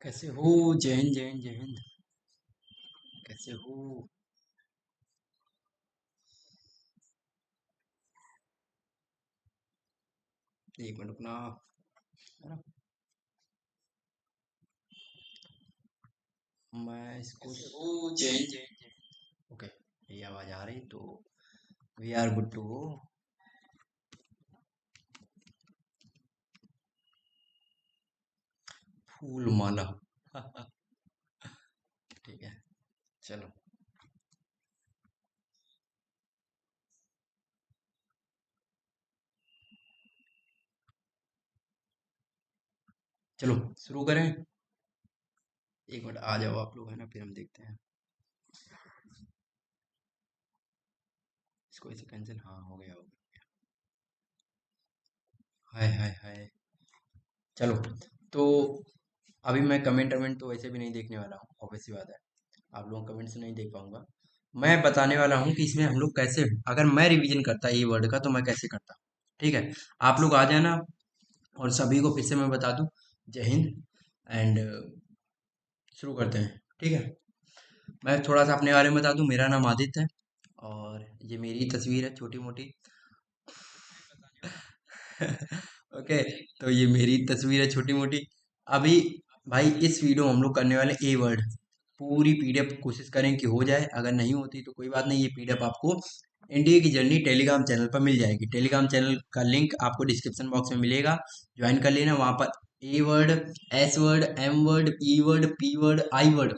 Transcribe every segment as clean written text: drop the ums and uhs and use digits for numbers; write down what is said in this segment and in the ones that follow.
कैसे हो? जय हिंद, जय हिंद, जय हिंद। कैसे हो? एक मिनट रुकना। है ना? मैं इसको कैसे हो? जय हिंद, जय हिंद, जय हिंद। ओके, ये आवाज आ रही तो we are good to go. फूल माला। ठीक है, चलो। चलो शुरू करें। एक मिनट आ जाओ आप लोग, है ना, फिर हम देखते हैं। इसको ऐसे कैंसिल, हाँ हो गया, हो गया। हाय हाय हाय। चलो, तो अभी मैं कमेंट वमेंट तो वैसे भी नहीं देखने वाला हूँ, ऑब्वियस सी बात है। आप लोगों का कमेंट्स नहीं देख पाऊंगा। मैं बताने वाला हूँ कि इसमें हम लोग कैसे, अगर मैं रिवीजन करता ये वर्ड का तो मैं कैसे करता। ठीक है, आप लोग आ जाना। और सभी को फिर से मैं बता दूं, जय हिंद। एंड शुरू करते हैं। ठीक है, मैं थोड़ा सा अपने बारे में बता दूं। मेरा नाम आदित्य है और ये मेरी तस्वीर है छोटी मोटी। ओके, तो ये मेरी तस्वीर है छोटी मोटी। अभी भाई इस वीडियो में हम लोग करने वाले ए वर्ड। पूरी पीडीएफ कोशिश करें कि हो जाए, अगर नहीं होती तो कोई बात नहीं, ये पीडीएफ आपको इंडिया की जर्नी टेलीग्राम चैनल पर मिल जाएगी। टेलीग्राम चैनल का लिंक आपको डिस्क्रिप्शन बॉक्स में मिलेगा, ज्वाइन कर लेना। वहां पर A word, S word, M word, E word, P word, I word,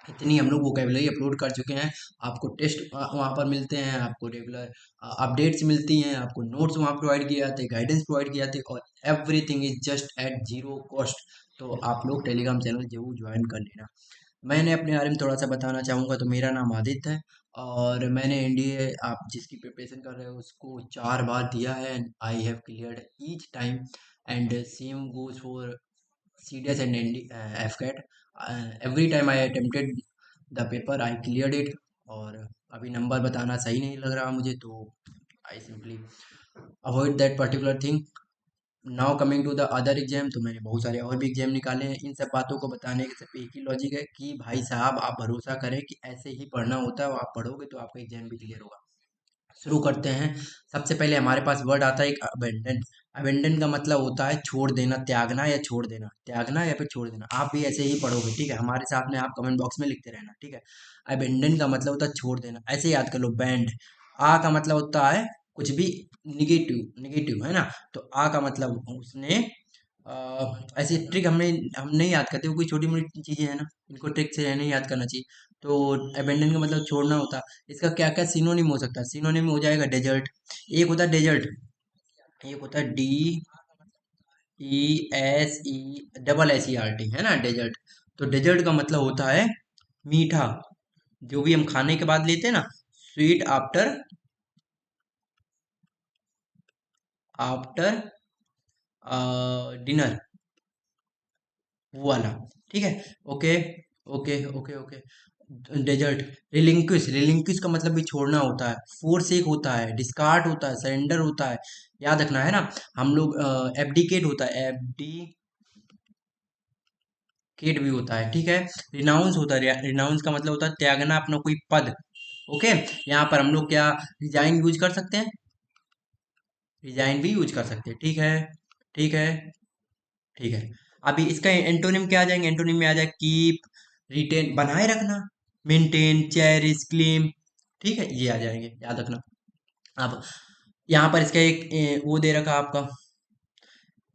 इतनी हम लोग वोकेबलरी अपलोड कर चुके हैं। आपको टेस्ट वहाँ पर मिलते हैं, आपको रेगुलर अपडेट्स मिलती हैं, आपको नोट्स वहाँ प्रोवाइड किए जाते हैं, गाइडेंस प्रोवाइड किए जाते हैं, और everything is just at zero cost. तो आप लोग टेलीग्राम चैनल जरूर ज्वाइन कर लेना। मैंने अपने बारे में थोड़ा सा बताना चाहूँगा, तो मेरा नाम आदित्य है और मैंने एनडीए, आप जिसकी प्रिपरेशन कर रहे हो, उसको 4 बार दिया है and I have cleared each time. And same goes for CDS and FCAT. Every time I attempted the paper, I cleared it. और अभी नंबर बताना सही नहीं लग रहा मुझे, तो I simply avoid that particular thing. Now coming to the other exam, तो मैंने बहुत सारे और भी एग्जाम निकाले हैं। इन सब बातों को बताने के सिर्फ एक ही लॉजिक है कि भाई साहब आप भरोसा करें कि ऐसे ही पढ़ना होता है, और आप पढ़ोगे तो आपका एग्जाम भी क्लियर होगा। शुरू करते हैं। सबसे पहले हमारे पास वर्ड आता है एक, अबेंडन। अबेंडन का मतलब होता है छोड़ देना, त्यागना या छोड़ देना, त्यागना या फिर छोड़ देना। आप भी ऐसे ही पढ़ोगे, ठीक है, हमारे साथ में आप कमेंट बॉक्स में लिखते रहना, ठीक है। अबेंडन का मतलब होता है छोड़ देना, ऐसे याद कर लो। बैंड, आ का मतलब होता है कुछ भी निगेटिव, निगेटिव है ना। तो आ का मतलब उसने ऐसी ट्रिक हम नहीं याद करते, वो कोई छोटी मोटी चीजें हैं ना, इनको ट्रिक से नहीं याद करना चाहिए। तो अबेंडन का मतलब छोड़ना होता है। इसका क्या क्या सिनोनिम हो सकता है? सिनोनिम हो जाएगा डेजर्ट। एक होता है डेजर्ट, एक होता है DESERT, है ना, डेजर्ट। तो डेजर्ट का मतलब होता है मीठा, जो भी हम खाने के बाद लेते हैं ना, स्वीट आफ्टर, आफ्टर डिनर, वो वाला। ठीक है, okay okay okay okay. Desert. Relinquish, relinquish का मतलब भी छोड़ना होता है। फोर्स एक होता है, डिस्कार्ड होता है, सरेंडर होता है, याद रखना है ना। हम लोग एब्डिकेट होता है, एब्डिकेट भी होता है, ठीक है। रिनाउंस होता है, रिनाउंस का मतलब होता है त्यागना अपना कोई पद। ओके, यहाँ पर हम लोग क्या रिजाइन यूज कर सकते हैं, रिजाइन भी यूज कर सकते हैं, ठीक है, ठीक है, ठीक है। अभी इसका एंटोनिम क्या आ जाएंगे? एंटोनिम में आ जाए कीप, रिटेन बनाए रखना, मेंटेन, चेरिश, क्लेम, ठीक है, ये आ जाएंगे, याद रखना। अब यहाँ पर इसका एक वो दे रखा आपका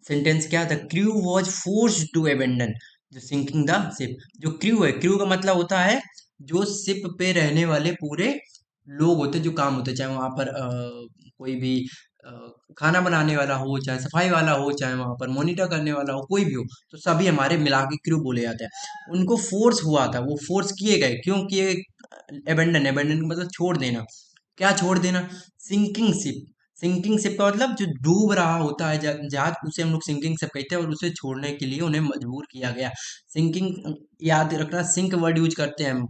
सेंटेंस, क्या था? Crew was force to abandon जो सिंकिंग द शिप। जो क्रू है, क्रू का मतलब होता है जो शिप पे रहने वाले पूरे लोग होते हैं, जो काम होते हैं, चाहे वहां पर कोई भी अ, खाना बनाने वाला हो, चाहे सफाई वाला हो, चाहे वहां पर मॉनिटर करने वाला हो, कोई भी हो, तो सभी हमारे मिला के क्रू बोले जाते हैं। उनको फोर्स हुआ था, वो फोर्स किए गए, क्यों किए? एबेंडन, एबेंडन का मतलब छोड़ देना। क्या छोड़ देना? Sinking ship. सिंकिंग शिप का मतलब जो डूब रहा होता है जहाज, उसे हम लोग सिंकिंग शिप कहते हैं, और उसे छोड़ने के लिए उन्हें मजबूर किया गया। सिंकिंग, याद रखना, सिंक वर्ड यूज करते हैं हम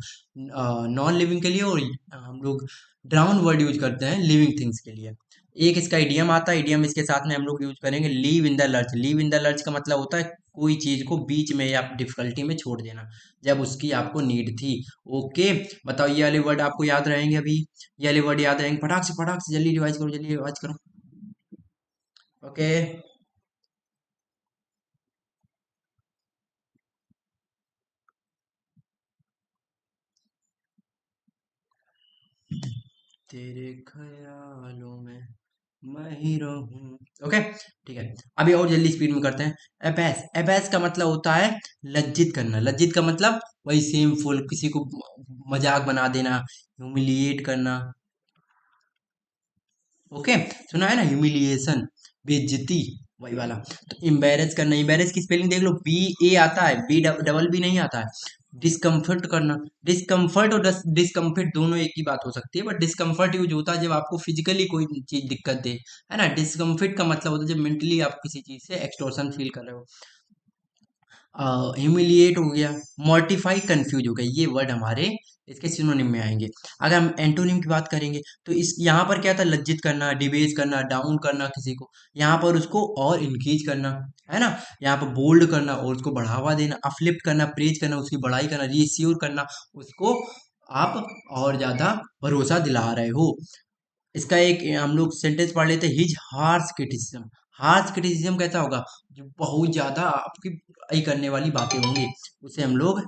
नॉन लिविंग के लिए, और हम लोग ड्राउन वर्ड यूज करते हैं लिविंग थिंग्स के लिए। एक इसका इडियम आता है, इडियम इसके साथ में हम लोग यूज करेंगे leave in the lurch. Leave in the lurch का मतलब होता है कोई चीज को बीच में या डिफिकल्टी में छोड़ देना जब उसकी आपको नीड थी। ओके, बताओ ये वाले वर्ड आपको याद रहेंगे अभी? ये वाले वर्ड याद रहेंगे? फटाक से जल्दी रिवाइज करो, जल्दी रिवाइज करो। ओके, तेरे ख्यालों में मैं ही रहूं। ओके, ठीक है। अभी और जल्दी स्पीड में करते हैं। एबैस, एबैस का मतलब होता है लज्जित करना। लज्जित का मतलब वही सेम फुल, किसी को मजाक बना देना, ह्यूमिलिएट करना। ओके, सुना है ना, ह्यूमिलिएशन, बेइज्जती, वही वाला। तो एम्बेरस करना, एम्बेरस की स्पेलिंग देख लो, बी ए आता है, बी डबल बी नहीं आता है। डिस्कम्फर्ट करना, डिस्कम्फर्ट और डिस्कम्फर्ट दोनों एक ही बात हो सकती है, बट डिस्कम्फर्ट यूज होता है जब आपको फिजिकली कोई चीज दिक्कत दे, है ना। डिस्कम्फर्ट का मतलब होता है जब मेंटली आप किसी चीज से एक्सटॉर्शन फील कर रहे हो। ह्यूमिलिएट हो गया, मॉर्टिफाई, कंफ्यूज हो गया, ये वर्ड हमारे इसके सिनोनिम में आएंगे। अगर हम एंटोनिम की बात करेंगे तो इस यहाँ पर क्या था, लज्जित करना, डिबेस करना, डाउन करना किसी को, यहाँ पर उसको और इंक्रीज करना, है ना। यहाँ पर बोल्ड करना और उसको बढ़ावा देना, अपलिफ्ट करना, प्रेज करना, उसकी बढ़ाई करना, रीअश्योर करना, उसको आप और ज्यादा भरोसा दिला रहे हो। इसका एक हम लोग सेंटेंस पढ़ लेते हैं, his harsh criticism. Harsh criticism कैसा होगा, जो बहुत ज्यादा आपकी बुराई करने वाली बातें होंगी, उसे हम लोग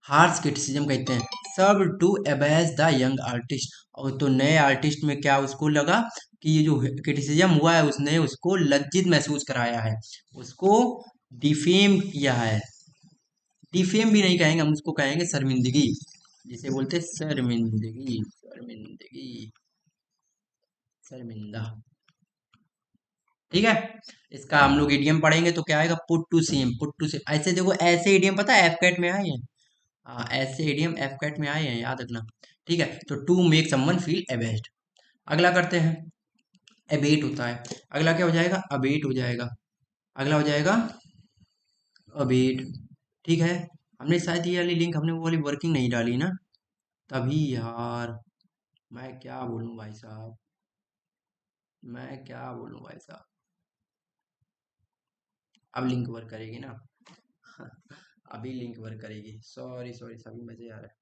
हार्श क्रिटिसिज्म कहते हैं। सर्व टू अबैज द यंग आर्टिस्ट, और तो नए आर्टिस्ट में क्या उसको लगा कि ये जो क्रिटिसिज्म हुआ है उसने उसको लज्जित महसूस कराया है, उसको डिफेम किया है। डिफेम भी नहीं कहेंगे हम, उसको कहेंगे शर्मिंदगी, जिसे बोलते हैं शर्मिंदगी, शर्मिंदगी, शर्मिंदा। ठीक है, इसका हम लोग इडियम पढ़ेंगे तो क्या आएगा, put to shame, put to shame. ऐसे देखो, ऐसे इडियम पता है एफकेट में आए हैं। हाँ, ऐसे इडियम एफकेट में आए हैं, याद रखना। ठीक है, तो टू मेक समवन फील एबेस्ड। अगला करते हैं, एबेट होता है। अगला क्या हो जाएगा, अबेट हो जाएगा। अगला हो जाएगा अबेट। ठीक है, हमने शायद ये वाली लिंक, हमने वो वाली वर्किंग नहीं डाली ना, तभी यार। मैं क्या बोलूं भाई साहब, मैं क्या बोलूं भाई साहब। अब लिंक वर्क करेगी ना? अभी लिंक वर्क करेगी, सॉरी सॉरी, सभी मजे आ रहा है।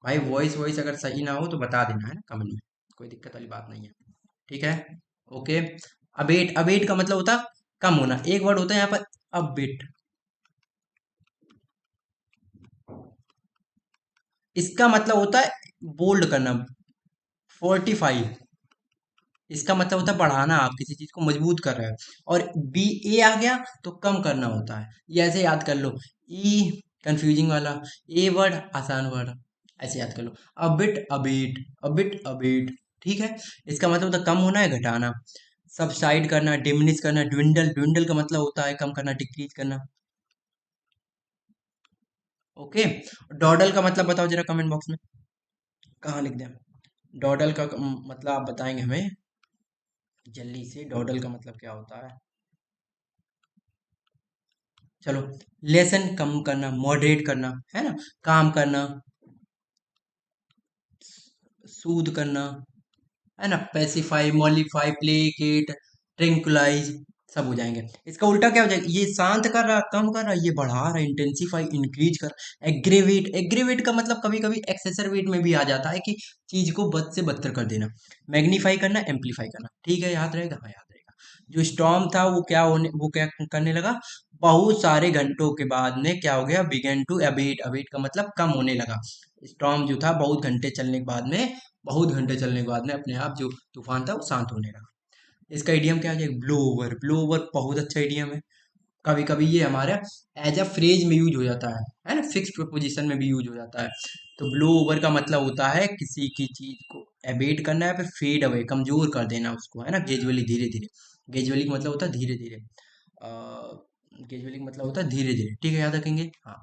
भाई वॉइस वॉइस अगर सही ना हो तो बता देना, है ना, कमेंट में, कोई दिक्कत वाली बात नहीं है। ठीक है, ओके। अबेट, अबेट का मतलब होता है कम होना। एक वर्ड होता है यहाँ पर अबेट, इसका मतलब होता है बोल्ड करना, फोर्टिफाई। इसका मतलब होता है बढ़ाना, आप किसी चीज को मजबूत कर रहे हो। और बी ए आ गया तो कम करना होता है, ये ऐसे याद कर लो। ई कंफ्यूजिंग वाला, ए वर्ड आसान वर्ड, ऐसे याद कर लो। A bit अबीट, a bit अबीट। ठीक है, इसका मतलब होता है कम होना है, घटाना। सबसाइड करना, डिमिनिश करना, ड्विंडल, ड्विंडल का मतलब होता है कम करना, डिक्रीज करना। ओके, डॉडल का मतलब बताओ जरा कमेंट बॉक्स में, कहाँ लिख दें? डॉडल का मतलब आप बताएंगे हमें जल्दी से, डॉडल का मतलब क्या होता है? चलो, लेसन कम करना, मॉडरेट करना, है ना, काम करना, सूद करना, है ना, पेसिफाई, मॉलिफाई, प्लेकेट, ट्रिंकुलाइज, सब हो जाएंगे। इसका उल्टा क्या हो जाएगा, ये शांत कर रहा, कम कर रहा, ये बढ़ा रहा, इंटेंसिफाई, इंक्रीज कर। एग्रेवेट, एग्रेवेट का मतलब कभी कभी एक्सेसरवेट में भी आ जाता है कि चीज को बद से बदतर कर देना। मैग्नीफाई करना, एम्पलीफाई करना। ठीक है, याद रहेगा, हाँ याद रहेगा। जो स्टॉर्म था वो क्या होने, वो क्या करने लगा, बहुत सारे घंटों के बाद में क्या हो गया, बिगेन टू अबेट। अबेट का मतलब कम होने लगा। स्टॉर्म जो था बहुत घंटे चलने के बाद में, बहुत घंटे चलने के बाद में अपने आप जो तूफान था वो शांत होने लगा। इसका इडियम क्या है, ब्लो ओवर। ब्लो ओवर बहुत अच्छा इडियम है। कभी कभी ये हमारा एज अ फ्रेज में यूज हो जाता है ना, फिक्स प्रोपोजिशन में भी यूज हो जाता है। तो ब्लो ओवर का मतलब होता है किसी की चीज को एबेट करना है, फिर फेड अवे, कमजोर कर देना उसको, है ना, ग्रेजुअली, धीरे धीरे। ग्रेजुअली का मतलब होता है धीरे धीरे, ग्रेजुअली का मतलब होता है धीरे धीरे। ठीक है, याद रखेंगे, हाँ।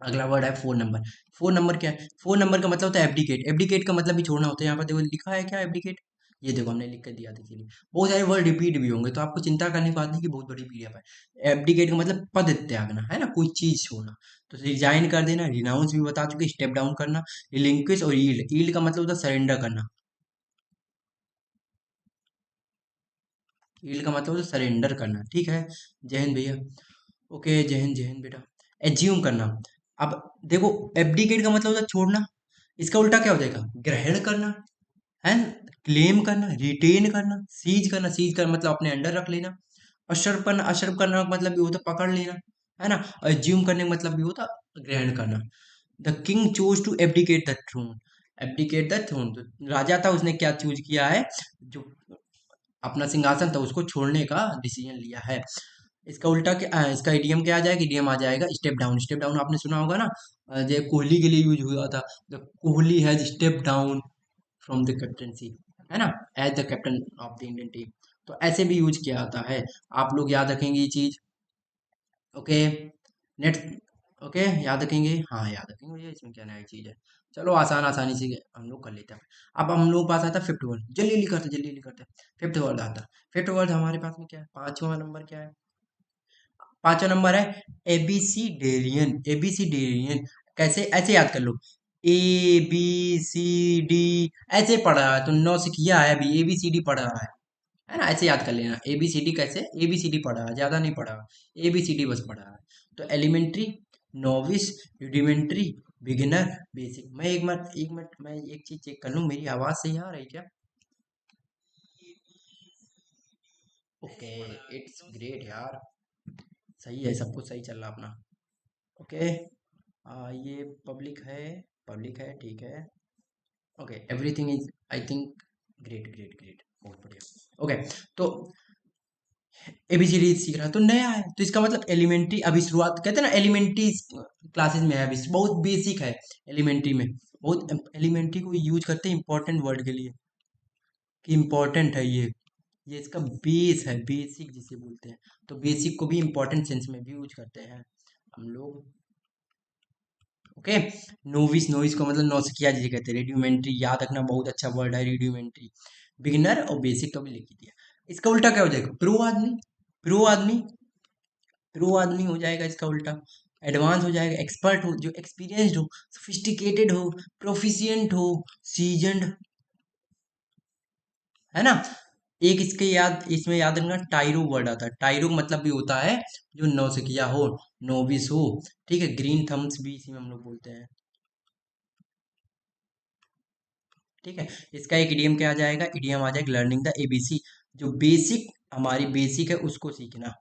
अगला वर्ड है फोन नंबर। फोन नंबर क्या है, फोन नंबर का मतलब होता है एब्डिकेट। एब्डिकेट का मतलब भी छोड़ना होता है, यहाँ पर देखो लिखा है क्या, एब्डिकेट। ये देखो हमने लिख कर दिया था, चलिए। बहुत सारे वर्ड रिपीट भी होंगे, तो आपको चिंता करने की बात नहीं कि बहुत बड़ी पीडीएफ है। एब्डिकेट का मतलब पद त्यागना है ना, कोई चीज छोड़ना। तो रिजाइन कर देना, रिनाउंस भी बता चुके, स्टेप डाउन करना, रिलिंक्विश और ईल्ड। ईल्ड का मतलब होता है सरेंडर करना। ईल्ड का मतलब होता है सरेंडर करना, ठीक है। जय हिंद भैया। ओके, जय हिंद बेटा। एज्यूम करना। अब देखो, एब्डिकेट का मतलब होता है छोड़ना, इसका उल्टा क्या हो जाएगा? ग्रहण करना है। क्लेम करना, रिटेन करना, सीज करना। सीज करना मतलब अपने अंडर रख लेना। अशर्प करना, अशर्प करना का मतलब भी होता है पकड़ लेना, है ना। एज्यूम करने का मतलब भी होता ग्रहण करना। The king choose to abdicate the throne. Abdicate the throne, तो राजा था, उसने क्या चूज किया है? जो अपना सिंहासन था उसको छोड़ने का डिसीजन लिया है। इसका उल्टा क्या, इसका इडियम क्या आ जाएगा? इडियम आ जाएगा स्टेप डाउन। स्टेप डाउन आपने सुना होगा ना, जो कोहली के लिए यूज हुआ था। The Kohli has step down from the captaincy, है ना, as the captain of the Indian team. तो ऐसे भी यूज किया जाता है। आप लोग याद रखेंगे ये चीज। Okay, next. ओके, याद रखेंगे, हाँ याद रखेंगे भैया, इसमें क्या नया चीज है। चलो आसान आसानी से हम लोग कर लेते हैं। अब हम लोग पास आता है फिफ्थ वर्ड, जल्दी जल्दी करते जल्दी जल्दी करते। फिफ्थ वर्ड आता है। फिफ्थ वर्ड हमारे पास में क्या है? पांचवा नंबर क्या है? पांचवा नंबर है एबीसीडेरियन। एबीसीडेरियन कैसे, ऐसे याद कर लो। ABCD, ऐसे पढ़ा है तो नौसिखिया है, अभी ABCD पढ़ रहा है ना, ऐसे याद कर लेना। ABCD कैसे? ABCD पढ़ा है, ज्यादा नहीं पढ़ा, ABCD बस पढ़ा है। तो elementary, novice, rudimentary, beginner, basic. मैं एक मिनट मैं एक चीज चेक कर लूं, मेरी आवाज सही आ रही क्या? ओके, इट्स ग्रेट यार, सही है, सब कुछ सही चल रहा अपना। ओके, ये पब्लिक है, ठीक है। Okay, everything is, I think, great great great, बहुत बढ़िया। ओके, तो एबीसीडी सीख रहा है तो नया है, तो इसका मतलब एलिमेंट्री अभी शुरुआत, कहते हैं ना एलिमेंट्री क्लासेस में है अभी, बहुत बेसिक है एलिमेंट्री में। बहुत एलिमेंट्री को यूज करते हैं इंपॉर्टेंट वर्ड के लिए, कि इंपॉर्टेंट है ये इसका बेस है, बेसिक जिसे बोलते हैं। तो बेसिक को भी इंपॉर्टेंट सेंस में भी यूज करते हैं हम लोग। ओके, नोविस, नोविस को मतलब नौसिखिया जिसे कहते हैं। रेडियोमेंट्री याद रखना, बहुत अच्छा वर्ड है रेडियोमेंट्री। बिगिनर और बेसिक तो भी लिख ही दिया। इसका उल्टा क्या हो जाएगा? प्रो आदमी। प्रो आदमी, प्रो आदमी हो जाएगा इसका उल्टा। एडवांस हो जाएगा, एक्सपर्ट हो, जो एक्सपीरियंस्ड हो, सोफिस्टिकेटेड हो, प्रोफिशिएंट हो, सीजनड, है ना। एक इसके याद, इसमें याद रखना टाइरो वर्ड आता है। टाइरो मतलब भी होता है जो नौसिखिया हो, नोविस हो, ठीक है। ग्रीन थम्स भी इसी में हम लोग बोलते हैं, ठीक है। इसका एक इडियम क्या आ जाएगा? इडियम आ जाएगा लर्निंग द एबीसी, जो बेसिक हमारी बेसिक है उसको सीखना,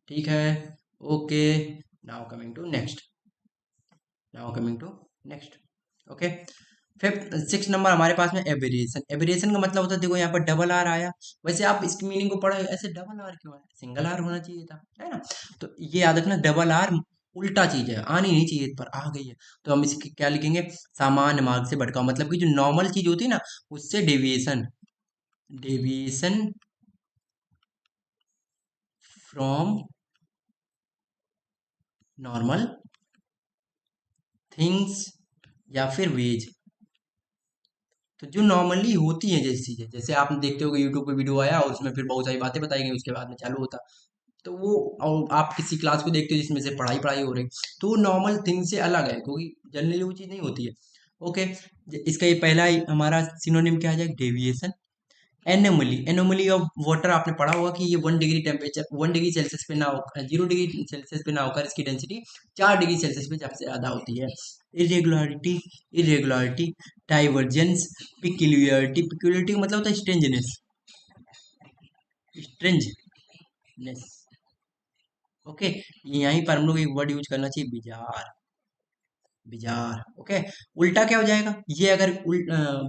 ठीक है। Okay, now coming to next, now coming to next. Okay, fifth six number हमारे पास में एबरेशन। एबरेशन का मतलब होता है, देखो यहाँ पर डबल आर आया। वैसे आप इसकी मीनिंग को पढ़ो, ऐसे डबल आर क्यों है? सिंगल आर होना चाहिए था, है ना। तो ये याद रखना, डबल आर उल्टा चीज है, आनी नहीं चाहिए, पर आ गई है। तो हम इसके क्या लिखेंगे? सामान्य मार्ग से भटकाव, मतलब कि जो नॉर्मल चीज होती है ना, उससे deviation. Deviation from normal things या फिर वेज। तो जो नॉर्मली होती है जैसी चीजें, जैसे आप देखते हो कि यूट्यूब पे वीडियो आया और उसमें फिर बहुत सारी बातें बताई गई, उसके बाद में चालू होता, तो वो, और आप किसी क्लास को देखते हो जिसमें से पढ़ाई पढ़ाई हो रही, तो वो नॉर्मल थिंग से अलग है, क्योंकि जनरली वो चीज़ नहीं होती है। ओके, इसका ये पहला ही हमारा सिनोनिम क्या आ जाएगा? Deviation. Anomaly, anomaly of water आपने पढ़ा होगा कि ये 1 डिग्री टेम्परेचर, 1 डिग्री सेल्सियस पे ना हो, 0 डिग्री सेल्सियस पे ना होकर इसकी डेंसिटी 4 डिग्री सेल्सियस पे सबसे ज्यादा होती है। Irregularity, irregularity, divergence, peculiarity. Peculiarity का मतलब होता है स्ट्रेंजनेस, स्ट्रेंजनेस। ओके, यहीं पर हम लोग एक वर्ड यूज करना चाहिए, बिजार। Bizarre, okay. उल्टा क्या हो जाएगा? ये अगर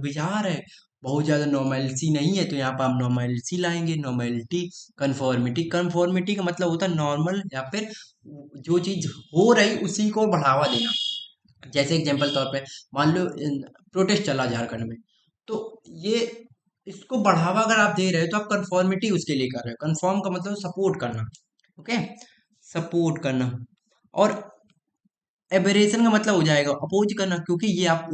बिजार है, बहुत ज्यादा नॉर्मेलिटी नहीं है, तो यहाँ पर हम नॉर्मेलिटी लाएंगे, नॉर्मेलिटी। कंफॉर्मिटी, कंफॉर्मिटी का मतलब होता है नॉर्मल, या फिर जो चीज हो रही उसी को बढ़ावा देना। जैसे एग्जांपल तौर पे, मान लो प्रोटेस्ट चला झारखंड में, तो ये इसको बढ़ावा अगर आप दे रहे हो तो आप कंफॉर्मिटी उसके लिए कर रहे हो। कंफॉर्म का मतलब सपोर्ट करना, ओके, सपोर्ट करना। और एबरेशन का मतलब हो जाएगा अपोज करना, क्योंकि ये आप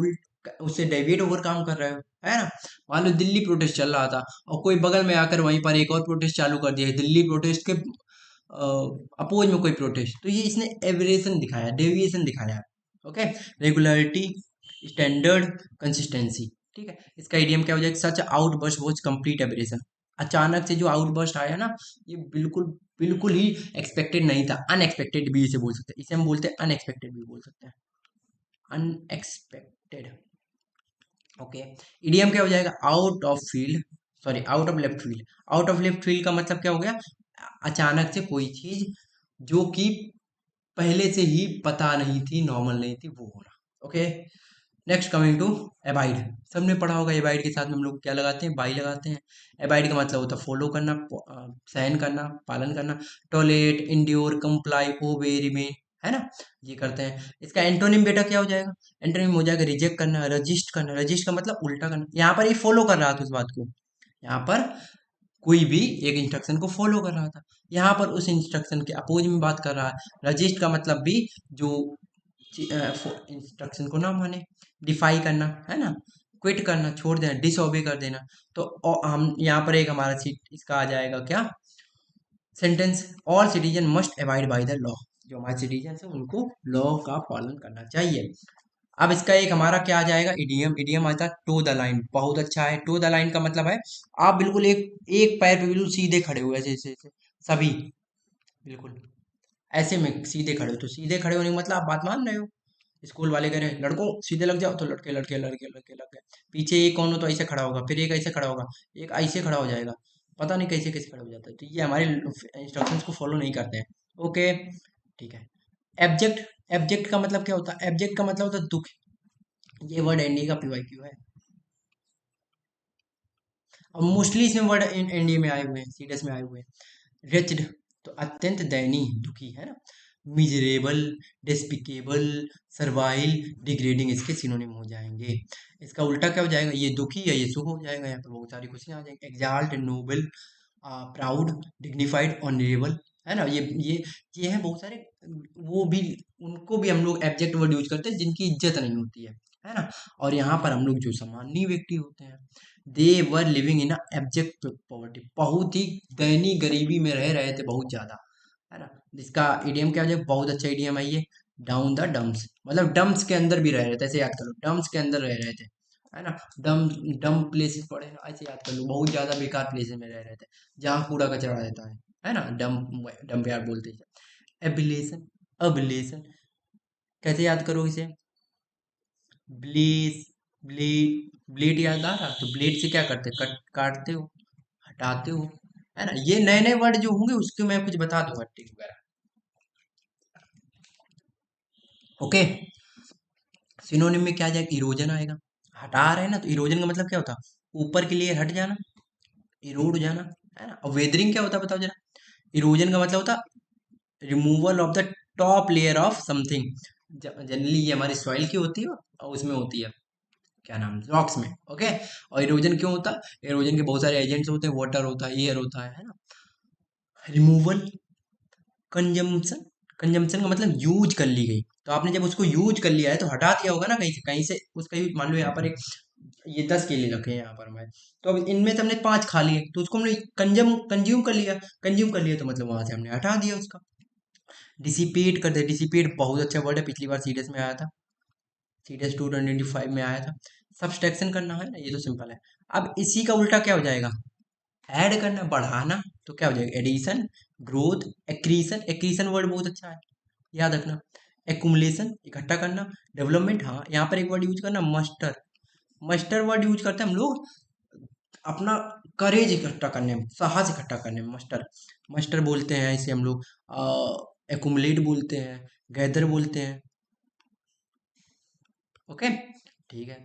उससे डेविएट होकर काम कर रहे हो, है ना। मान लो दिल्ली प्रोटेस्ट चल रहा था और कोई बगल में आकर वहीं पर एक और प्रोटेस्ट चालू कर दिया है, दिल्ली प्रोटेस्ट के अपोज में कोई प्रोटेस्ट, तो ये इसने एवरेशन दिखाया, डेविएशन दिखाया। Okay, regularity, standard, consistency. ठीक है, इसका इडियम क्या हो जाएगा, सच आउटबर्स्ट वाज कंप्लीट एवरेशन। अचानक से जो आउटबर्स्ट आया ना, ये बिल्कुल बिल्कुल ही एक्सपेक्टेड नहीं था, अनएक्सपेक्टेड भी इसे बोल सकते हैं, इसे हम बोलते हैं अनएक्सपेक्टेड भी बोल सकते हैं, अनएक्सपेक्टेड। ओके, इडियम क्या हो जाएगा, out of field, sorry out of left field. Out of left field का मतलब क्या हो गया, अचानक से कोई चीज जो कि पहले से ही पता नहीं थी, नॉर्मल नहीं थी, वो होना। Okay, next coming to abide. सबने पढ़ा होगा एबाइड के साथ में हम लोग क्या लगाते हैं, बाई लगाते हैं। एबाइड का मतलब होता है फॉलो करना, सहन करना, पालन करना। टॉलरेट, इंड्योर, कंप्लाई, ओबे, रिमेन, है ना, ये करते हैं। इसका एंटोनिम बेटा क्या हो जाएगा, एंटोनिम हो जाएगा रिजेक्ट करना, रजिस्ट करना। रजिस्ट का मतलब उल्टा करना, यहाँ पर ये फॉलो कर रहा था उस बात को, यहाँ पर कोई भी एक इंस्ट्रक्शन को फॉलो कर रहा था, यहाँ पर उस इंस्ट्रक्शन के अपोज में बात कर रहा है। रजिस्ट का मतलब भी जो इंस्ट्रक्शन को ना माने, डिफाई करना, है ना, क्विट करना, छोड़ देना, डिसओबे कर देना। तो हम यहाँ पर एक हमारा सीट इसका आ जाएगा क्या, sentence, all citizen must abide by the law. जो हमारे सिटीजन है उनको लॉ का पालन करना चाहिए। अब इसका एक हमारा क्या आ जाएगा, इडियम। इडियम आता है टू द लाइन, बहुत अच्छा है। टू द लाइन का मतलब है आप बिल्कुल एक एक पैर पे बिल्कुल सीधे खड़े हुए, ऐसे ऐसे ऐसे, सभी बिल्कुल ऐसे में सीधे खड़े हो, तो सीधे खड़े होने का मतलब आप बात मान रहे हो। स्कूल वाले कह रहे हैं लड़कों सीधे लग जाओ, तो लड़के लड़के लड़के लड़के लग गए। पीछे एक कौन हो तो ऐसे खड़ा होगा, फिर एक ऐसे खड़ा होगा, एक ऐसे खड़ा हो जाएगा, पता नहीं कैसे कैसे खड़ा हो जाता है। तो ये हमारे इंस्ट्रक्शंस को फॉलो नहीं करते हैं। ओके, ठीक है। एब्जेक्ट, एब्जेक्ट का मतलब क्या होता है, एब्जेक्ट का मतलब होता है दुख। ये वर्ड एनडी का पीवाईक्यू है, और मोस्टली इसमें वर्ड एनडी में आए हुए हैं, सीरियस में आए हुए हैं। रिच्ड, तो अत्यंत दयनीय, दुखी, है ना। मिजरेबल, डिस्पिकेबल, सर्वाइल, डिग्रेडिंग इसके सिनोनिम हो जाएंगे। इसका उल्टा क्या हो जाएगा, ये दुखी है, ये सुख हो जाएगा। यहाँ पर बहुत सारी क्वेश्चन आ जाएंगे। एग्जाल्ट, नोबल, प्राउड, डिग्निफाइड, ऑनरेबल, है ना। ये है बहुत सारे, वो भी, उनको भी हम लोग एब्जेक्ट वर्ड यूज करते हैं जिनकी इज्जत नहीं होती है ना। और यहाँ पर हम लोग जो सामान्य व्यक्ति होते हैं, they were living in abject poverty, बहुत ही दयनीय गरीबी में रह रहे थे, बहुत ज्यादा, है ना। जिसका इडियम क्या हो जाए, बहुत अच्छा इडियम है ये, डाउन द डम्प्स, मतलब डम्प्स के अंदर भी रह रहे थे, ऐसे याद करो, डम्प्स के अंदर रह रहे थे, है ना। डम डम प्लेसेस पड़े ना, ऐसे याद कर लो, बहुत ज्यादा बेकार प्लेसेस में रह रहे थे, जहाँ कूड़ा कचरा रहता है ना, डम यार्ड बोलते हैं। एबिलेशन, अबिलेशन, कैसे याद करो इसे, ब्लेस, ब्लेड, ब्लेड याद आ रहा, तो ब्लेड से क्या करते, कट काटते हो, हटाते हो, है ना। ये नए नए वर्ड जो होंगे उसके मैं कुछ बता दूंगा, टिक वगैरह। ओके, सिनोनिम में क्या आ जाएगा, इरोजन आएगा। हटा रहे हैं ना, तो इरोजन का मतलब क्या होता है, ऊपर की लेयर हट जाना, इरोड जाना, है ना। और वेदरिंग क्या होता है बताओ जरा, इरोजन का मतलब होता removal of the top layer of something. Generally ये हमारी सॉइल की होती है और उसमें होती है, क्या नाम, रॉक्स में। ओके, और इरोजन क्यों होता है, इरोजन के बहुत सारे एजेंट्स होते हैं, वाटर होता है, एयर होता है ना। रिमूवल, कंजम्पशन, कंजम्पशन का मतलब यूज कर ली गई, तो आपने जब उसको यूज कर लिया है तो हटा दिया होगा ना कहीं से उसका यूज। मान लो यहाँ पर एक, ये 10 केले रखे हैं यहाँ पर मैं, तो अब इनमें से हमने 5 खा लिए, तो उसको हमने कंज्यूम कर लिया, कंज्यूम कर लिया, तो मतलब वहां से हमने हटा दिया उसका। डिसिपेट कर दे, डिसिपेट बहुत अच्छा वर्ड है, पिछली बार सीरियस में आया था, सीरियस 225 में आया था। सब्सट्रैक्शन करना है ना, ये तो सिंपल है। अब इसी का उल्टा क्या हो जाएगा, ऐड करना, बढ़ाना, तो क्या हो जाएगा, addition, growth, accretion. Accretion word बहुत अच्छा है, याद रखना। एकुमुलेशन, इकट्ठा करना। डेवलपमेंट, हाँ यहाँ पर एक वर्ड यूज करना, मस्टर। मस्टर वर्ड यूज करते हैं हम लोग अपना करेज इकट्ठा करने में, साहस इकट्ठा करने में, मस्टर, मस्टर बोलते हैं इसे हम लोग। एकुमुलेट बोलते हैं, गैदर बोलते हैं। ओके, ठीक है,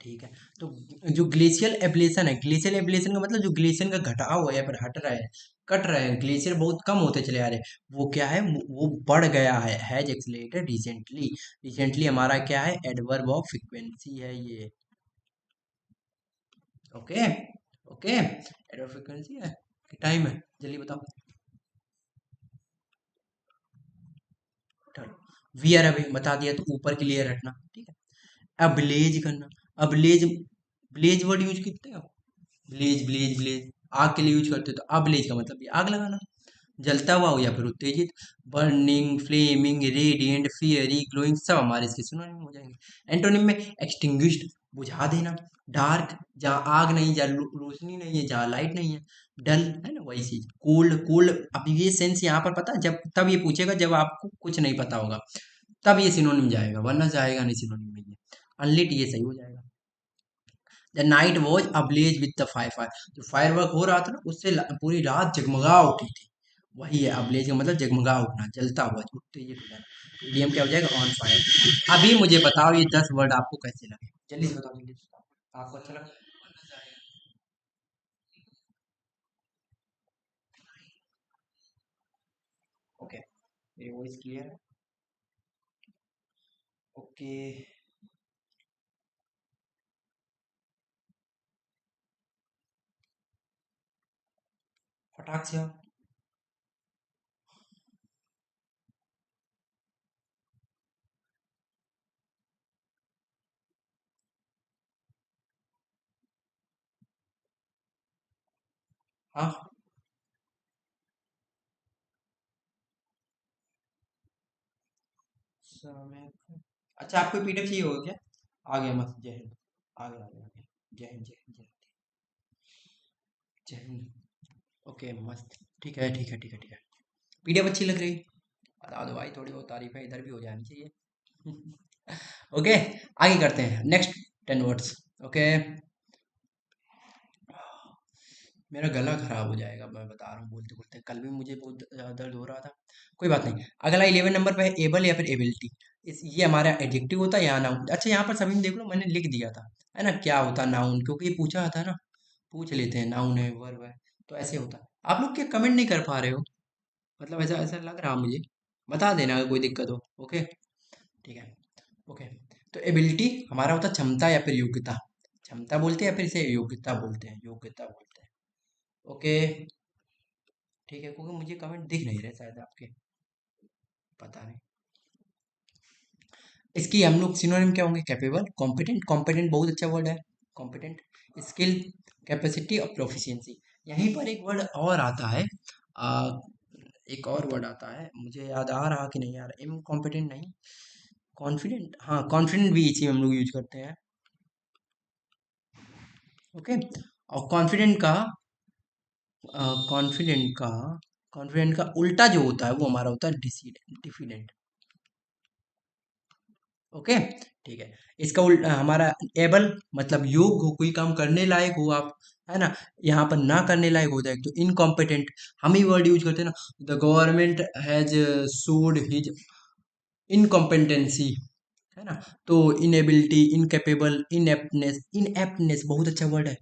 ठीक है। तो जो ग्लेशियल एब्लेशन है, ग्लेशियल एब्लेशन का मतलब जो ग्लेशियर का घटाव है या फिर हट रहा है, कट रहे हैं, ग्लेशियर बहुत कम होते चले आ रहे हैं, वो क्या है, वो बढ़ गया है, हैज एक्सीलरेटेड रिसेंटली। रिसेंटली हमारा क्या है, एडवर्ब ऑफ फ्रीक्वेंसी है ये। ओके, ओके, एडवर्ब फ्रीक्वेंसी है कि टाइम है, जल्दी बताओ। वी आर अवे बता दिया, तो ऊपर की लेयर हटना, ठीक है। अब्लेज करना, अब्लेज, ब्लेज वर्ड यूज करते हो, ब्लेज ब्लेज ब्लेज, आग के लिए यूज करते हो, तो अब्लेज का मतलब ये आग लगाना, जलता हुआ हो या फिर उत्तेजित। Burning, flaming, radiant, fiery, glowing, सब हमारे इसके सिनोनिम हो जाएंगे। एंटोनिम में एक्सटिंग्विश्ड, बुझा देना। डार्क, जहाँ आग नहीं, जहाँ रोशनी नहीं है, जहाँ लाइट नहीं है। डल, है ना, वही चीज। कोल्ड, कोल्ड, अब ये सेंस यहाँ पर पता है, जब तब ये पूछेगा जब आपको कुछ नहीं पता होगा, तब ये सिनोनिम जाएगा, वरना जाएगा नहीं सिनोनिम में ये। अनलिट, ये सही हो जाएगा। The night was ablaze with the fire, fire, जो फायर वर्क हो रहा था ना, उससे पूरी रात जगमगा उठी थी। वही है अब्लेज का मतलब, जगमगा उठना, जलता हुआ, उत्तेजित हो जाना। इडियम क्या हो जाएगा, ऑन फायर। अभी मुझे बताओ ये 10 वर्ड आपको कैसे लगे, जल्दी से बताओ, जल्दी से बताओ। आपको अच्छा लगा? ओके, मेरी वॉइस क्लियर है? ओके। फटाक से आओ। हाँ, समय। अच्छा, आपको पीडीएफ चाहिए होगा क्या? आ गया, मस्त, जय हिंद। आ गया, आ गया, आ गया। जय हिंद, जय हिंद, जय हिंद। ओके, मस्त। ठीक है, ठीक है, ठीक है, ठीक है। पीडीएफ अच्छी लग रही? बता दो भाई, थोड़ी बहुत तारीफ है इधर भी हो जानी चाहिए। ओके, आगे करते हैं, नेक्स्ट 10 वर्ड्स। ओके। मेरा गला खराब हो जाएगा, मैं बता रहा हूँ, बोलते बोलते। कल भी मुझे बहुत दर्द हो रहा था। कोई बात नहीं। अगला 11 नंबर पे है एबल या फिर एबिलिटी। ये हमारा एडजेक्टिव होता है या नाउन। अच्छा, यहाँ पर सभी में देख लो, मैंने लिख दिया था, है ना, क्या होता नाउन, क्योंकि ये पूछा था ना, पूछ लेते हैं नाउन है, वर्ब है, तो ऐसे होता। आप लोग क्या कमेंट नहीं कर पा रहे हो? मतलब ऐसा ऐसा लग रहा मुझे। बता देना अगर कोई दिक्कत हो। ओके, ठीक है। ओके, तो एबिलिटी हमारा होता है क्षमता या फिर योग्यता। क्षमता बोलते हैं या फिर इसे योग्यता बोलते हैं, योग्यता बोलते हैं। ओके, ठीक है, क्योंकि मुझे कमेंट दिख नहीं रहे शायद आपके, पता नहीं। इसकी हम लोग सिनोनिम क्या होंगे, कैपेबल, कॉम्पिटेंट, कॉम्पिटेंट बहुत अच्छा वर्ड है, कॉम्पिटेंट। स्किल, कैपेसिटी और प्रोफिशिएंसी। यहीं पर एक वर्ड और आता है, आ, एक और वर्ड आता है, मुझे याद आ रहा कि नहीं आ रहा, इम कॉम्पिटेंट नहीं, कॉन्फिडेंट, हाँ, कॉन्फिडेंट भी इसी में हम लोग यूज करते हैं। ओके, और कॉन्फिडेंट का कॉन्फिडेंट का उल्टा जो होता है वो हमारा होता है डिफिडेंट। ओके, ठीक है। इसका उल्टा हमारा एबल, मतलब योग्य हो, कोई काम करने लायक हो आप, है ना। यहाँ पर ना करने लायक होता है तो इनकॉम्पिटेंट। हम ही वर्ड यूज करते हैं ना, the government has showed his incompetency, है ना। तो इनएबिलिटी, इनकेपेबल, इनएप्टनेस, इनएप्टनेस बहुत अच्छा वर्ड है।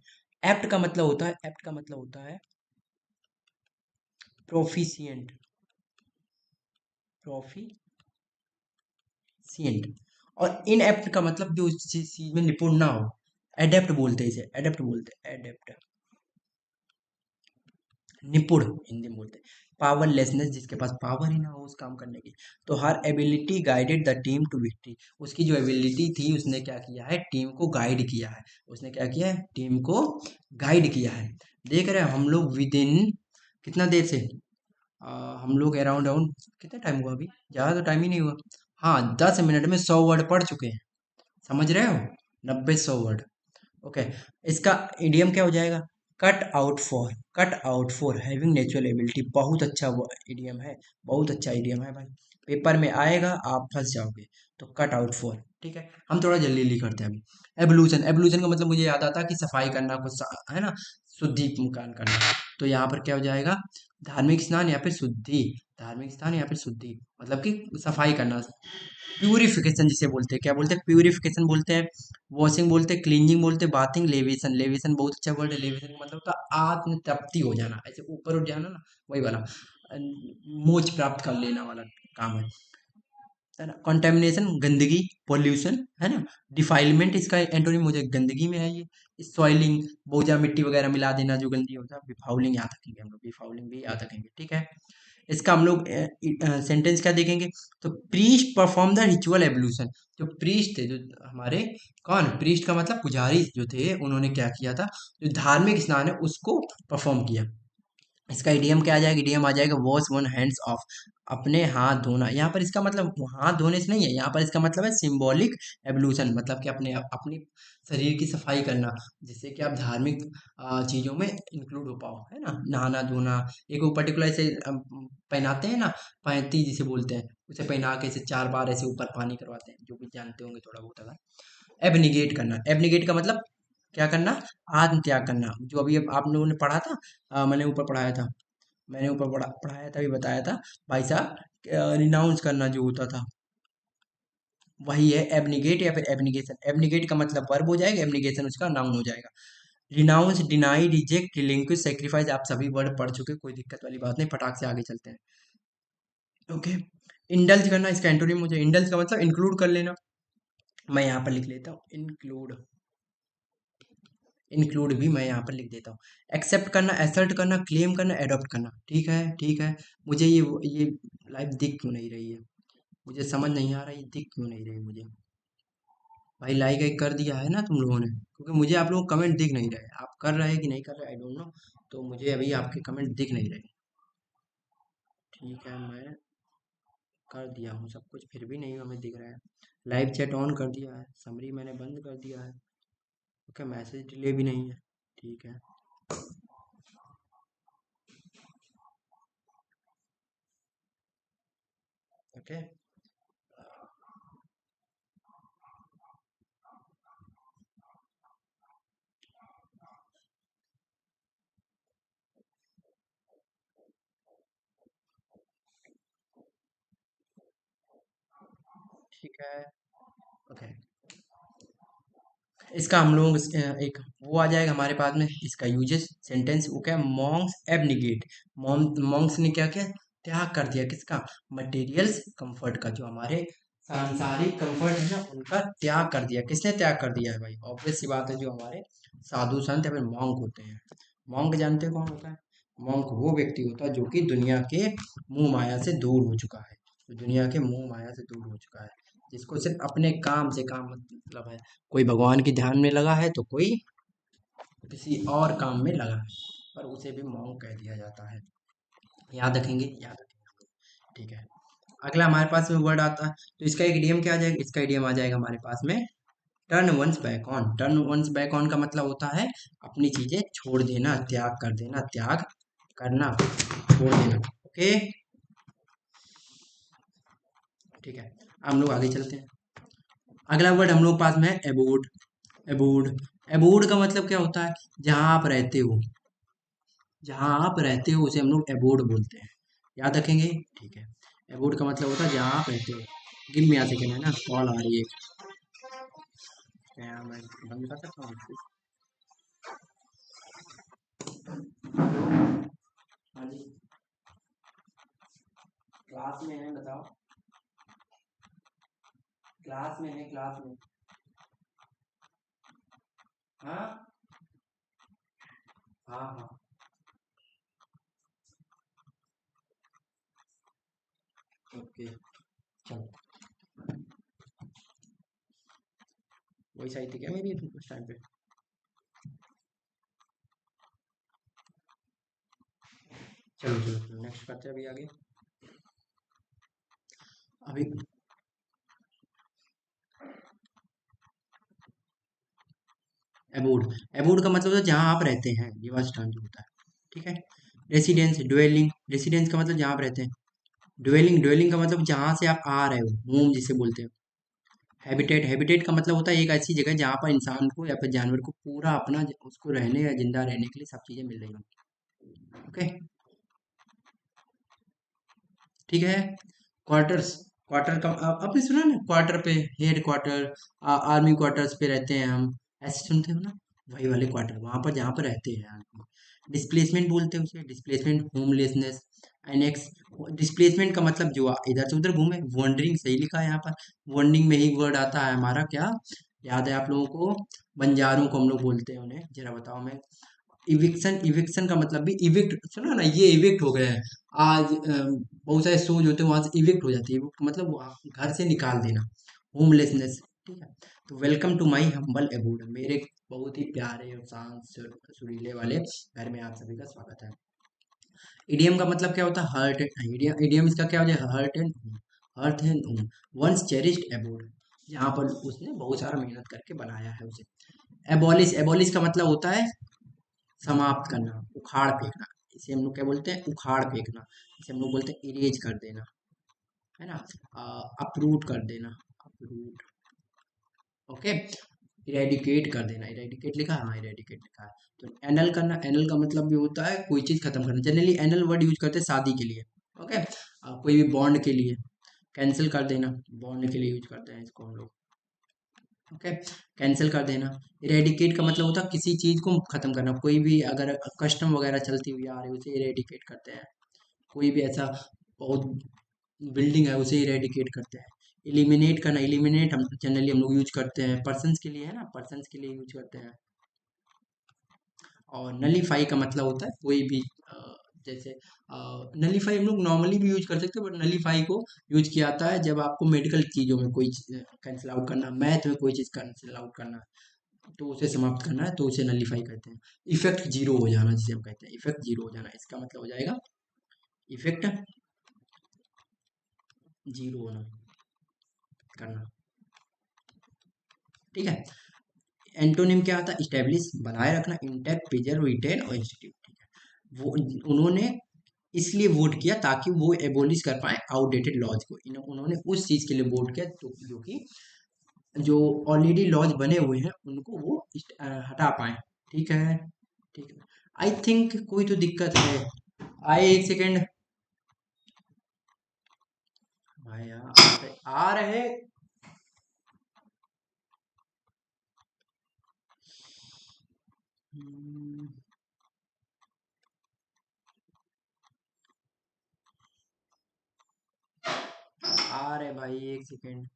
एप्ट का मतलब होता है, एप्ट का मतलब होता है प्रोफिशिएंट, प्रोफिशिएंट। और इनएप्ट का मतलब जो इस चीज में निपुण ना हो। एडेप्ट बोलते हैं इसे, एडेप्ट बोलते हैं, एडेप्ट, निपुण हिंदी में बोलते हैं। पावरलेसनेस, जिसके पास पावर ही ना हो उस काम करने की। तो हर ability guided the team to victory. उसकी जो एबिलिटी थी, उसने क्या किया है, टीम को गाइड किया है। उसने क्या किया है, टीम को गाइड किया है। देख रहे हैं हम लोग विद इन कितना देर से, हम लोग अराउंड अराउंड कितना टाइम हुआ अभी, ज़्यादा तो टाइम ही नहीं हुआ। हाँ, 10 मिनट में 100 वर्ड पढ़ चुके हैं, समझ रहे हो, 90 100 वर्ड। ओके, इसका इडियम क्या हो जाएगा, cut out for, cut out for having natural ability. बहुत अच्छा वो इडियम है, बहुत अच्छा इडियम है भाई, पेपर में आएगा, आप फंस जाओगे। तो कट आउट फॉर, ठीक है। हम थोड़ा जल्दी जल्दी करते हैं अभी। एवोल्यूशन, एवोल्यूशन का मतलब मुझे याद आता है कि सफाई करना, कुछ है ना, शुद्धि मुकान करना। तो यहाँ पर क्या हो जाएगा, धार्मिक स्नान या फिर शुद्धि, धार्मिक स्नान या फिर शुद्धि, मतलब कि सफाई करना। प्यूरिफिकेशन जिसे बोलते हैं, क्या बोलते हैं, प्यूरिफिकेशन बोलते हैं। वॉशिंग बोलते हैं, क्लीनिंग बोलते हैं, बाथिंग, लेविशन, लेविशन बहुत अच्छा वर्ड है। लेविशन का मतलब होता है आत्म तृप्ति हो जाना, ऐसे ऊपर उठ जाना ना, वही वाला, मोक्ष प्राप्त कर लेना वाला काम है ना। कंटेमिनेशन, गंदगी, पॉल्यूशन, है ना। डिफाइलमेंट, इसका एंटोनिम मुझे गंदगी में है ये। सॉइलिंग, बोझा मिट्टी वगैरह मिला देना जो गंदी होता है। बिफाउलिंग यहाँ तकेंगे हम लोग, बिफाउलिंग भी यहाँ तकेंगे, ठीक है। इसका हम लोग सेंटेंस क्या देखेंगे? तो priest perform the ritual evolution. जो प्रीस्ट थे, जो हमारे, कौन प्रीस्ट का मतलब पुजारी जो थे, उन्होंने क्या किया था? जो धार्मिक स्नान है उसको परफॉर्म किया। इसका इडियम क्या आ जाएगा? इडियम आ जाएगा वॉश वन हैंड्स ऑफ, अपने हाथ धोना। यहाँ पर इसका मतलब हाथ धोने से नहीं है, यहाँ पर इसका मतलब है सिंबॉलिक एवोल्यूशन, मतलब कि अपने अपनी शरीर की सफाई करना, जिससे कि आप धार्मिक चीजों में इंक्लूड हो पाओ, है ना। नहाना धोना, एक वो पर्टिकुलर ऐसे पहनाते हैं ना, पैंती जिसे बोलते हैं, उसे पहना के ऐसे 4 बार ऐसे ऊपर पानी करवाते हैं, जो भी जानते होंगे थोड़ा बहुत अगर। एबनिगेट करना, एबनिगेट का मतलब क्या करना? आत्म त्याग करना, जो अभी आप लोगों ने पढ़ा था। मैंने ऊपर पढ़ाया था, पढ़ाया था, भी बताया था भाई साहब। रिनाउंस करना जो होता था, वही है एबनिगेट या फिर एबनिगेशन। एबनिगेट का मतलब वर्ब हो जाएगा, एबनिगेशन उसका नाउन हो जाएगा। Renounce, deny, reject, relinquish, sacrifice, आप सभी वर्ड पढ़ चुके, कोई दिक्कत वाली बात नहीं, फटाक से आगे चलते हैं। ओके। इंडल्ज करना, इसका एंटोनिम मुझे, इंडल्ज का मतलब इंक्लूड कर लेना। मैं यहाँ पर लिख लेता हूँ इंक्लूड, इंक्लूड भी मैं यहाँ पर लिख देता हूँ। एक्सेप्ट करना, एसर्ट करना, क्लेम करना, एडॉप्ट करना। ठीक है, ठीक है। मुझे ये लाइव दिख क्यों नहीं रही है? मुझे समझ नहीं आ रहा, ये दिख क्यों नहीं रही मुझे? भाई लाइक एक कर दिया है ना तुम लोगों ने? क्योंकि मुझे आप लोगों को कमेंट दिख नहीं रहे, आप कर रहे हैं कि नहीं कर रहे, आई डोंट नो। तो मुझे अभी आपके कमेंट दिख नहीं रहे। ठीक है, मैं कर दिया हूँ सब कुछ, फिर भी नहीं हमें दिख रहा है। लाइव चैट ऑन कर दिया है, समरी मैंने बंद कर दिया है। ओके, मैसेज डिले भी नहीं है। ठीक है। ओके। ठीक है। ओके। इसका हम लोग एक वो आ जाएगा हमारे पास में, इसका यूजेस सेंटेंस वो क्या है? मॉन्क्स एबनिगेट। मॉन्क्स ने क्या किया? त्याग कर दिया, किसका? मटेरियल्स कंफर्ट का, जो हमारे सांसारिक कंफर्ट है ना, उनका त्याग कर दिया। किसने त्याग कर दिया है भाई? ऑब्वियस सी बात है, जो हमारे साधु संत या फिर मॉन्क होते हैं। मॉन्क जानते हो कौन होता है? मॉन्क वो व्यक्ति होता है जो कि दुनिया के मोह माया से दूर हो चुका है, जो दुनिया के मोह माया से दूर हो चुका है, जिसको सिर्फ अपने काम से काम मतलब है। कोई भगवान के ध्यान में लगा है, तो कोई किसी और काम में लगा है, पर उसे भी मॉन्क कह दिया जाता है। याद रखेंगे, याद रखेंगे। ठीक है। अगला हमारे पास में वर्ड आता है, तो इसका एक इडियम क्या आ जाएगा? इसका इडियम आ जाएगा हमारे पास में turn one's back on. Turn one's back on का मतलब होता है अपनी चीजें छोड़ देना, त्याग कर देना, त्याग करना, छोड़ देना। ओके। ठीक है, हम लोग आगे चलते हैं। अगला वर्ड हम लोग पास में है एबोर्ड। एबोर्ड, एबोर्ड का मतलब क्या होता है? जहां आप रहते हो, जहां आप रहते हो उसे हम लोग एबोर्ड बोलते हैं। याद रखेंगे। ठीक है। एबोर्ड का मतलब होता है जहां आप रहते हो। गिव मी आ सेकेंड, है ना, कॉल आ रही है। क्या मैं बंद कर सकता हूँ इसको? हाँ जी, क्लास में है, बताओ। क्लास में है, क्लास में। हाँ, हाँ, हाँ। ओके, चलो। वही सही थी क्या मेरी उस टाइम पे? चलो चलो चलो, नेक्स्ट करते हैं अभी आगे। अभी एबोर्ड, एबोर्ड का मतलब है जहाँ आप रहते हैं, ये वाला टर्म जो होता है। ठीक है। रेसिडेंस, ड्वेलिंग, रेसिडेंस का मतलब जहाँ आप रहते हैं। ड्वेलिंग, ड्वेलिंग का मतलब जहाँ से आप आ रहे हो, होम जिसे बोलते हैं। हैबिटेट, हैबिटेट का मतलब होता है एक ऐसी जगह जहाँ पर इंसान को या फिर जानवर को पूरा अपना उसको रहने या जिंदा रहने के लिए सब चीजें मिल रही हों। ओके। ठीक है। क्वार्टर्स, क्वार्टर का आपने सुना ना, क्वार्टर पे, हेड क्वार्टर, आर्मी क्वार्टर्स पे रहते हैं हम, ऐसे सुनते हो ना? वही वाले क्वार्टर, वहां पर जहाँ पर रहते हैं आदमी। डिस्प्लेसमेंट बोलते हैं उसे, डिस्प्लेसमेंट, होमलेसनेस। एनेक्स, डिस्प्लेसमेंट का मतलब जो इधर से उधर घूमे। वॉन्डरिंग, सही लिखा है यहाँ पर। वॉन्डरिंग में ही वर्ड आता है हमारा क्या? याद है आप लोगों को? बंजारों को हम लोग बोलते हैं उन्हें, जरा बताओ मैं। इविक्शन, इविक्शन का मतलब भी इविक्ट सुना ना, ये इविक्ट हो गए हैं आज। बहुत सारे शोज होते हैं वहां से इविक्ट हो जाती है, evict मतलब घर से निकाल देना, होमलेसनेस। ठीक है, तो वेलकम टू माय हम्बल एबोड, मेरे बहुत ही प्यारे और शांत सुरीले वाले घर में आप सभी का स्वागत है। इडियम का मतलब क्या होता है? हर्ट एंड इडियम, इडियम इसका क्या हो जाए? Hearth and home, hearth and home, once cherished abode, जहाँ पर उसने बहुत सारा मेहनत करके बनाया है उसे। एबॉलिश, एबॉलिश का मतलब होता है समाप्त करना, उखाड़ फेंकना। इसे हम लोग क्या बोलते हैं? उखाड़ फेंकना। इसे हम लोग बोलते हैं इरेज कर देना, है ना। अपरूट कर देना, अपरूट। ओके, इरेडिकेट कर देना, इरेडिकेट लिखा है? हाँ, इरेडिकेट लिखा है। तो एनल करना, एनल का मतलब भी होता है कोई चीज खत्म करना। जनरली एनल वर्ड यूज करते हैं शादी के लिए। ओके, कोई भी बॉन्ड के लिए, कैंसिल कर देना, बॉन्ड के लिए यूज करते हैं इसको हम लोग। ओके, कैंसिल कर देना। इरेडिकेट का मतलब होता है किसी चीज को खत्म करना, कोई भी अगर कस्टम वगैरह चलती हुई आ रही है उसे इरेडिकेट करते हैं। कोई भी ऐसा बहुत बिल्डिंग है उसे इरेडिकेट करते हैं। इलिमिनेट करना, इलिमिनेट हम जनरली हम लोग यूज करते हैं पर्सन्स के लिए, है ना, पर्सन्स के लिए यूज करते हैं। और नलीफाई का मतलब होता है कोई भी जैसे नलीफाई हम लोग नॉर्मली भी यूज कर सकते हैं, बट नलीफाई को यूज किया जाता है जब आपको मेडिकल चीज़ों में कोई कैंसिल आउट करना, मैथ में कोई चीज़ कैंसिल आउट करना, तो उसे समाप्त करना है, तो उसे नलीफाई कहते हैं। इफेक्ट जीरो हो जाना जिसे हम कहते हैं, इफेक्ट जीरो हो जाना, इसका मतलब हो जाएगा इफेक्ट जीरो होना, करना। ठीक है, एंटोनिम क्या आता है? इस्टेब्लिश, बनाए रखना, इंटैक्ट, प्रिजर्व, रिटेन और इंस्टीट्यूट। ठीक है, वो उन्होंने इसलिए वोट किया ताकि वो एबोलिश कर पाए आउटडेटेड लॉज को। उन्होंने उस चीज के लिए वोट किया जो कि जो ऑलरेडी लॉज बने हुए हैं उनको वो हटा पाए। ठीक है, ठीक है। आई थिंक कोई तो दिक्कत है। आए, एक सेकेंड भाई, यार आ रहे। हम्म, आ रहे भाई, एक सेकेंड।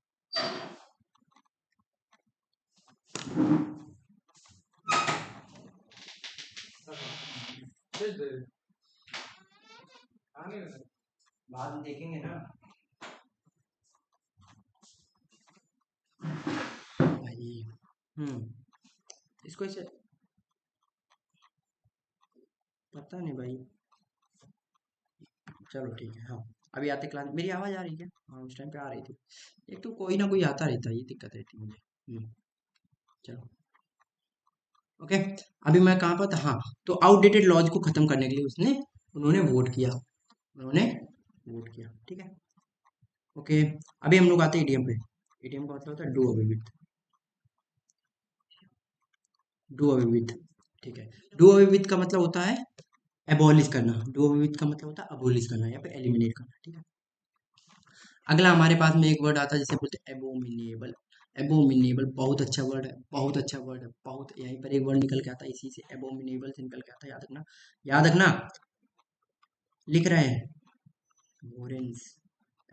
बाद में देखेंगे ना भाई। इसको इसे पता नहीं भाई। चलो ठीक है, हाँ। अभी आते क्लास मेरी आवाज़ आ रही है क्या? हाँ, उस टाइम पे आ रही थी। एक तो कोई ना कोई आता रहता है, ये दिक्कत रहती है मुझे। चलो, ओके। अभी मैं कहाँ पर था? हाँ, तो आउटडेटेड लॉज को खत्म करने के लिए उसने उन्होंने वोट किया, उन्होंने वोट किया। ठीक है, ओके। अभी हम लोग आते हैं ईडीएम पे। ईडीएम का मतलब होता है do away with, do away with. ठीक है, डू अवे विथ का मतलब होता है एबॉलिश करना, डू अवे विथ का मतलब होता है अबोलिश करना या फिर एलिमिनेट करना। ठीक है, अगला हमारे पास में एक वर्ड आता है जिसे बोलते हैं एबोमिनेबल। एबोमिनेबल बहुत अच्छा वर्ड है, बहुत अच्छा वर्ड है, बहुत। यहीं पर एक वर्ड निकल के आता है इसी से, एबोमिनेबल से निकल के आता है, याद रखना, याद रखना। लिख रहे हैं एबोरेंस।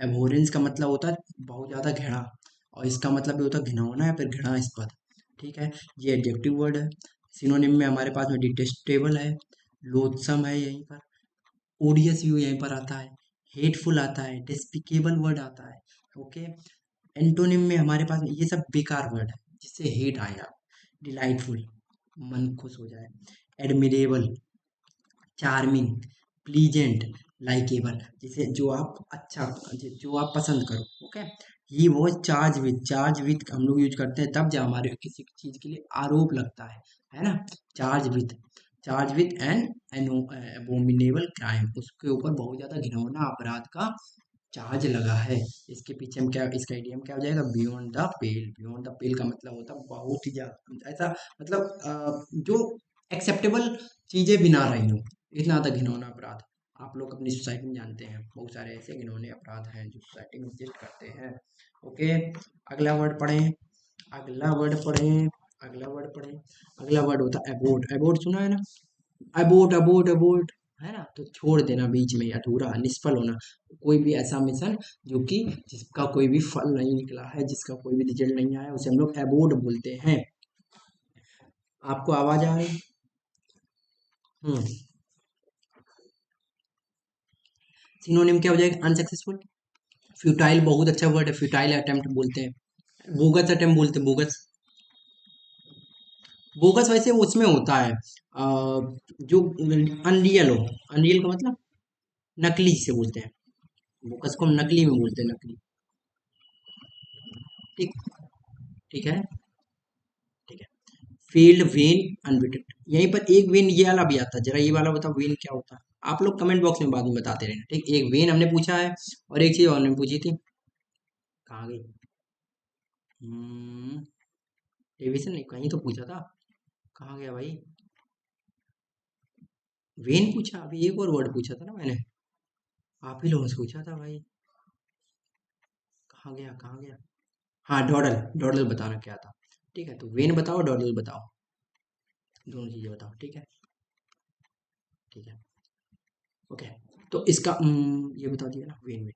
एबोरेंस का मतलब होता है बहुत ज़्यादा घृणा, और इसका मतलब भी होता है घिनौना या फिर घृणास्पद। ठीक है, ये एडजेक्टिव वर्ड है। सिनोनिम में हमारे पास में डिटेस्टेबल है, लोथसम है यहीं पर, ओडियस व्यू यहीं पर आता है, हेटफुल आता है, डिस्पिकेबल वर्ड आता है। ओके, एंटोनिम में हमारे पास में ये सब बेकार वर्ड है जिससे हेट आया। डिलाइटफुल, मन खुश हो जाए। एडमिरेबल, चार्मिंग, प्लीजेंट, लाइकेबल, जिसे जो आप अच्छा, जो आप पसंद करो। ओके, ये वो चार्ज विथ, चार्ज विथ हम लोग यूज करते हैं तब जब हमारे किसी चीज के लिए आरोप लगता है ना। Charge with, charge with an abominable crime, उसके ऊपर बहुत ज्यादा घिनौना अपराध का चार्ज लगा है। इसके पीछे हम क्या, इसका इडियम क्या हो जाएगा? Beyond the pale. Beyond the pale का मतलब होता है बहुत ही ज्यादा ऐसा, मतलब जो एक्सेप्टेबल चीजें भी ना रही हो, इतना ज्यादा घिनौना अपराध। आप लोग अपनी सोसाइटी में जानते हैं बहुत सारे ऐसे घिनौने अपराध हैं जो सोसाइटी में एग्जिस्ट करते हैं। ओके, अगला वर्ड पढ़ें, अगला वर्ड पढ़ें, अगला वर्ड पढ़ें। अगला वर्ड होता है अबोर्ट। अबोर्ट सुना है ना? अबोट, अबोट, अबोट, है ना। तो छोड़ देना बीच में, अधूरा, निष्फल होना। कोई भी ऐसा मिशन जो कि जिसका कोई भी फल नहीं निकला है, जिसका कोई भी रिजल्ट नहीं आया, उसे हम लोग अबोट बोलते हैं। आपको आवाज आ रही? हम्म सिनोनिम क्या हो जाएगा? अनसक्सेसफुल। फ्यूटाइल बहुत अच्छा वर्ड है, फ्यूटाइल अटेम्प्ट बोलते हैं, बोगस अटेम्प्ट बोलते हैं, बोगस। बोगस वैसे उसमें होता है जो अनरियल हो, अनरियल का मतलब नकली से बोलते हैं, बोगस को हम नकली में बोलते हैं, नकली। ठीक, ठीक है, ठीक है। फील्ड वेन अनबिटेड, यहीं पर एक वेन ये वाला भी आता है, जरा ये वाला बताओ वेन क्या होता है? आप लोग कमेंट बॉक्स में बाद में बताते रहना, ठीक। एक वेन हमने पूछा है, और एक चीज और हमने पूछी थी, कहाँ गई? हम्म डेविएशन नहीं, कहीं तो पूछा था, कहाँ गया भाई? वेन पूछा, अभी एक और वर्ड पूछा था ना मैंने, आप ही लोगों से पूछा था भाई, कहाँ गया, कहाँ गया? हाँ, डॉडल, डॉडल बताना क्या था। ठीक है, तो वेन बताओ, डॉडल बताओ, दोनों चीजें बताओ, ठीक है, ठीक है, ओके। तो इसका ये बता दिया ना, वेन वेन,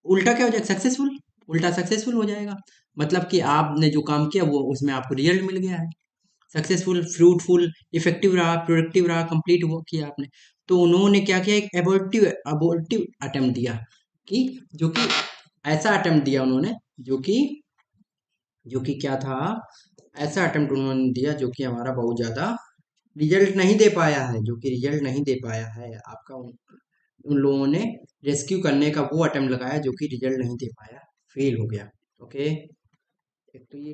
उल्टा क्या हो जाएगा? सक्सेसफुल, उल्टा सक्सेसफुल हो जाएगा, मतलब कि आपने जो काम किया वो उसमें आपको रिजल्ट मिल गया है। सक्सेसफुल, फ्रूटफुल, इफेक्टिव रहा, प्रोडक्टिव रहा, कंप्लीट वो किया आपने। तो उन्होंने क्या किया, एक एबॉर्टिव अबॉर्टिव अटेम्प्ट दिया, कि जो कि ऐसा अटेम्प्ट दिया उन्होंने, जो कि जो कि क्या था, ऐसा अटेम्प्ट उन्होंने दिया जो कि हमारा बहुत ज्यादा रिजल्ट नहीं दे पाया है, जो कि रिजल्ट नहीं दे पाया है आपका। उन लोगों ने रेस्क्यू करने का वो अटेम्प्ट लगाया जो कि रिजल्ट नहीं दे पाया, फेल हो गया। ओके, एक तो ये